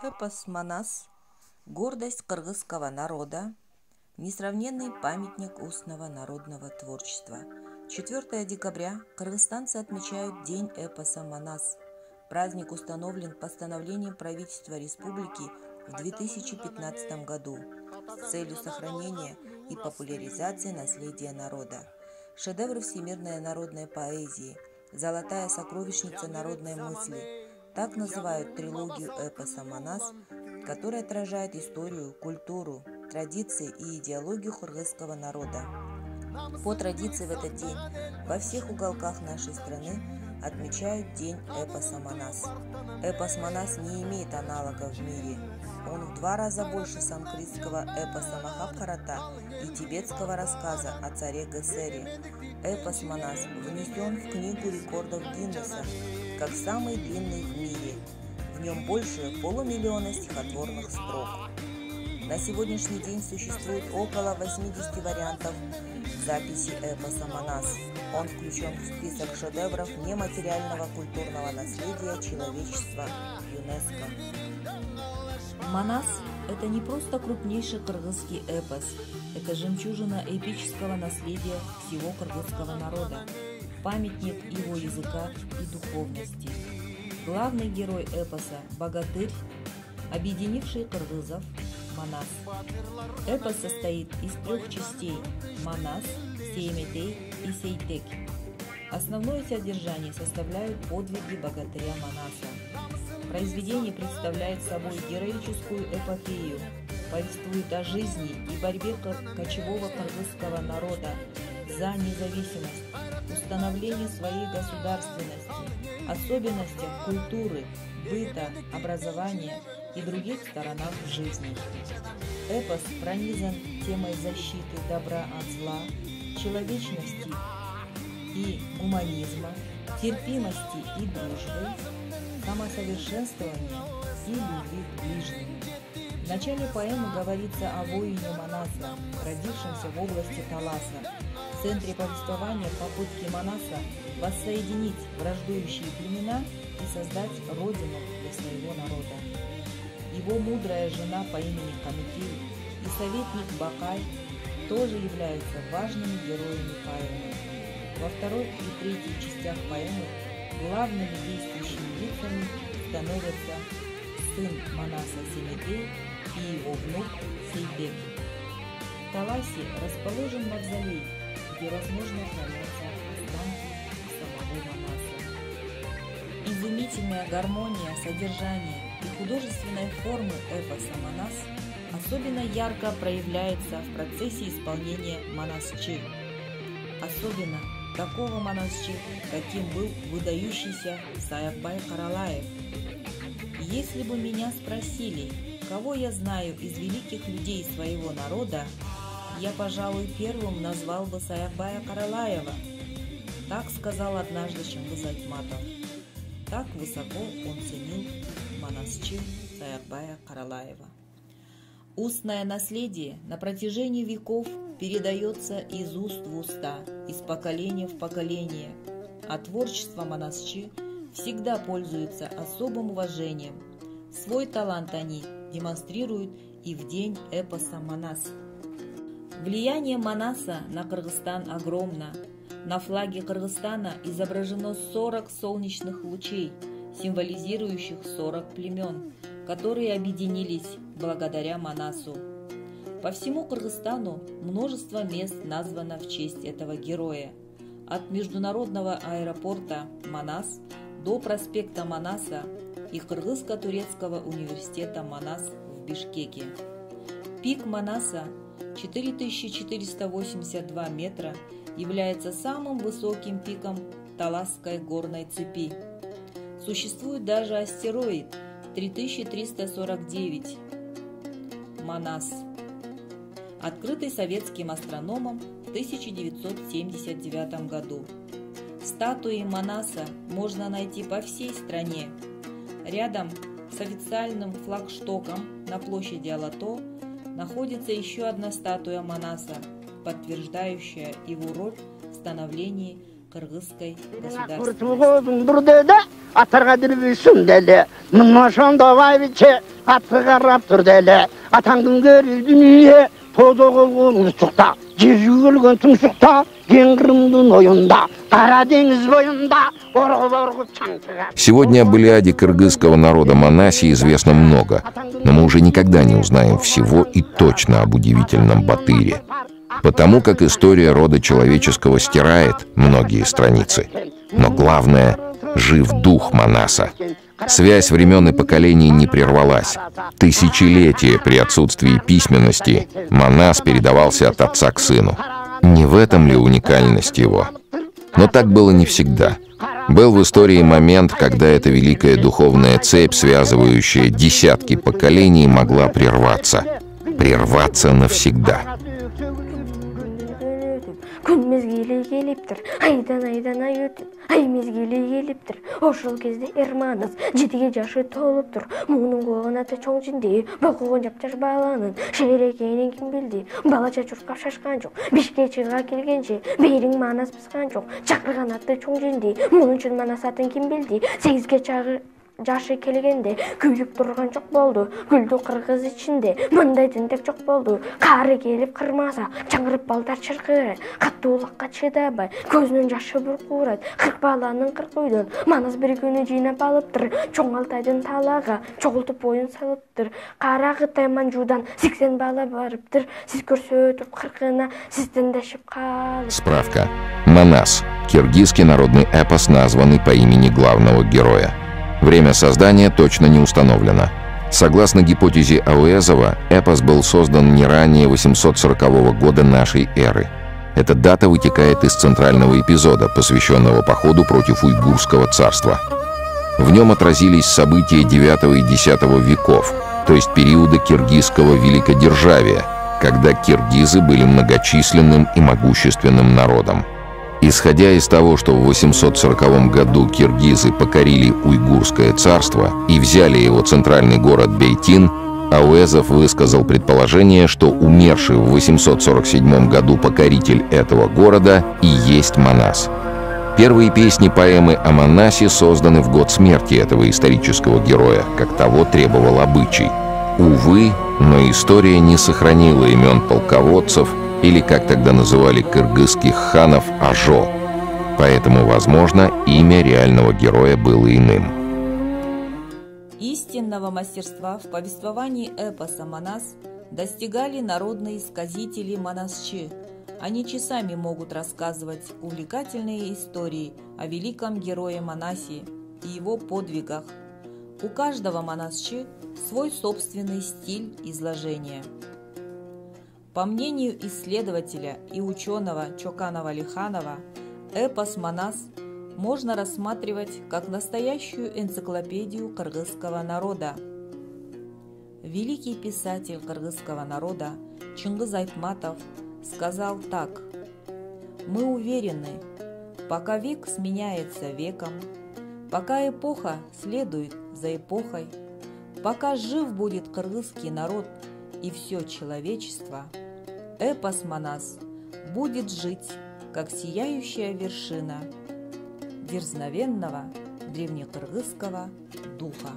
Эпос Манас – гордость кыргызского народа, несравненный памятник устного народного творчества. 4 декабря кыргызстанцы отмечают День эпоса Манас. Праздник установлен постановлением правительства республики в 2015 году с целью сохранения и популяризации наследия народа. Шедевры всемирной народной поэзии, золотая сокровищница народной мысли – так называют трилогию эпоса Манас, которая отражает историю, культуру, традиции и идеологию кыргызского народа. По традиции в этот день во всех уголках нашей страны отмечают День эпоса Манас. Эпос Манас не имеет аналогов в мире. Он в 2 раза больше санскритского эпоса Махабхарата и тибетского рассказа о царе Гесере. Эпос Манас внесен в Книгу рекордов Гиннесса как самый длинный в мире. В нем больше 500 000 стихотворных строк. На сегодняшний день существует около 80 вариантов записи эпоса Манас. Он включен в список шедевров нематериального культурного наследия человечества ЮНЕСКО. Манас – это не просто крупнейший кыргызский эпос, это жемчужина эпического наследия всего кыргызского народа, памятник его языка и духовности. Главный герой эпоса – богатырь, объединивший кыргызов – Манас. Эпос состоит из 3 частей – Манас, Сейметей и Сейтек. Основное содержание составляют подвиги богатыря Манаса. Произведение представляет собой героическую эпопею, повествует о жизни и борьбе кочевого кыргызского народа за независимость, установление своей государственности, особенностях культуры, быта, образования и других сторонах жизни. Эпос пронизан темой защиты добра от зла, человечности и гуманизма, терпимости и дружбы, самосовершенствования и любви к ближнему. В начале поэмы говорится о воине Манаса, родившемся в области Таласа. В центре повествования попытки Манаса воссоединить враждующие племена и создать родину для своего народа. Его мудрая жена по имени Камыкил и советник Бакай тоже являются важными героями поэмы. Во 2 и 3 частях поэмы главными действующими лицами становятся сын Манаса Сейметей и его внук Сейтек. В Таласе расположен мавзолей, где, возможно, хранятся останки самого Манаса. Изумительная гармония, содержание и художественной формы эпоса Манас особенно ярко проявляется в процессе исполнения Манасчы. Особенно такого Манасчы, каким был выдающийся Саякбай Каралаев. Если бы меня спросили, кого я знаю из великих людей своего народа, я, пожалуй, первым назвал бы Саякбая Каралаева. Так сказал однажды Чыңгыз Айтматов. Так высоко он ценил Манасчы Саякбая Каралаева. Устное наследие на протяжении веков передается из уст в уста, из поколения в поколение, а творчество Манасчы всегда пользуется особым уважением. Свой талант они демонстрируют и в день эпоса Манас. Влияние Манаса на Кыргызстан огромно. На флаге Кыргызстана изображено 40 солнечных лучей, символизирующих 40 племен, которые объединились благодаря Манасу. По всему Кыргызстану множество мест названо в честь этого героя. От международного аэропорта Манас до проспекта Манаса и Кыргызско-турецкого университета Манас в Бишкеке. Пик Манаса 4482 метра является самым высоким пиком Таласской горной цепи. Существует даже астероид 3349 Манас, открытый советским астрономом в 1979 году. Статуи Манаса можно найти по всей стране. Рядом с официальным флагштоком на площади Алато находится еще одна статуя Манаса, подтверждающая его роль в становлении кыргызской государственности. Сегодня о Былиаде кыргызского народа Манаси известно много, но мы уже никогда не узнаем всего и точно об удивительном Батыре. Потому как история рода человеческого стирает многие страницы. Но главное — жив дух Манаса. Связь времен и поколений не прервалась. Тысячелетия при отсутствии письменности Манас передавался от отца к сыну. Не в этом ли уникальность его? Но так было не всегда. Был в истории момент, когда эта великая духовная цепь, связывающая десятки поколений, могла прерваться. Прерваться навсегда. Күн мезгили келиптир, айдан ай өтүп, ай мезгили келиптир. Ошол кезде Эрманас жетиге жашы толуптур. Мунун кулуна ата чоң жинди, бокугун жапжаш баланын шерекенин ким билди. Бала чачуркап шашкан жок, бишке чыга келгенче бериң Манас пыскан жок. Чакырган аты чоң жинди, мунун үчүн Манас атын ким билди. 8ге жашы келгенде күйлүп турган жок болду. Гүлдү кыргыз ичинде мындай тентек жок болду. Кары келип кырмаса, чаңырып балдар чыркырат. Каттуулукка чыдабай, көзүнүн жашы буркурат. 40 баланын 40 үйдөн Манас бир күнү жыйнап алыптыр. Чоң Алтайдын талага чогултуп боюн салыптыр. Кара Кытай Манжудан 80 бала барыптыр. Сиз көрсөтүп 40-ына сиз тендешип калып. Справка. Манас — киргизский народный эпос, названный по имени главного героя. Время создания точно не установлено. Согласно гипотезе Ауэзова, эпос был создан не ранее 840 года нашей эры. Эта дата вытекает из центрального эпизода, посвященного походу против Уйгурского царства. В нем отразились события IX и X веков, то есть периода киргизского великодержавия, когда киргизы были многочисленным и могущественным народом. Исходя из того, что в 840 году киргизы покорили Уйгурское царство и взяли его центральный город Бейтин, Ауэзов высказал предположение, что умерший в 847 году покоритель этого города и есть Манас. Первые песни поэмы о Манасе созданы в год смерти этого исторического героя, как того требовал обычай. Увы, но история не сохранила имен полководцев или, как тогда называли кыргызских ханов, Ажо. Поэтому, возможно, имя реального героя было иным. Истинного мастерства в повествовании эпоса Манас достигали народные сказители манасчи. Они часами могут рассказывать увлекательные истории о великом герое Манасе и его подвигах. У каждого манасчи свой собственный стиль изложения. По мнению исследователя и ученого Чокана Валиханова, эпос Манас можно рассматривать как настоящую энциклопедию кыргызского народа. Великий писатель кыргызского народа Чингиз Айтматов сказал так: «Мы уверены, пока век сменяется веком, пока эпоха следует за эпохой, пока жив будет кыргызский народ и все человечество, эпос Манас будет жить, как сияющая вершина дерзновенного древнекыргызского духа».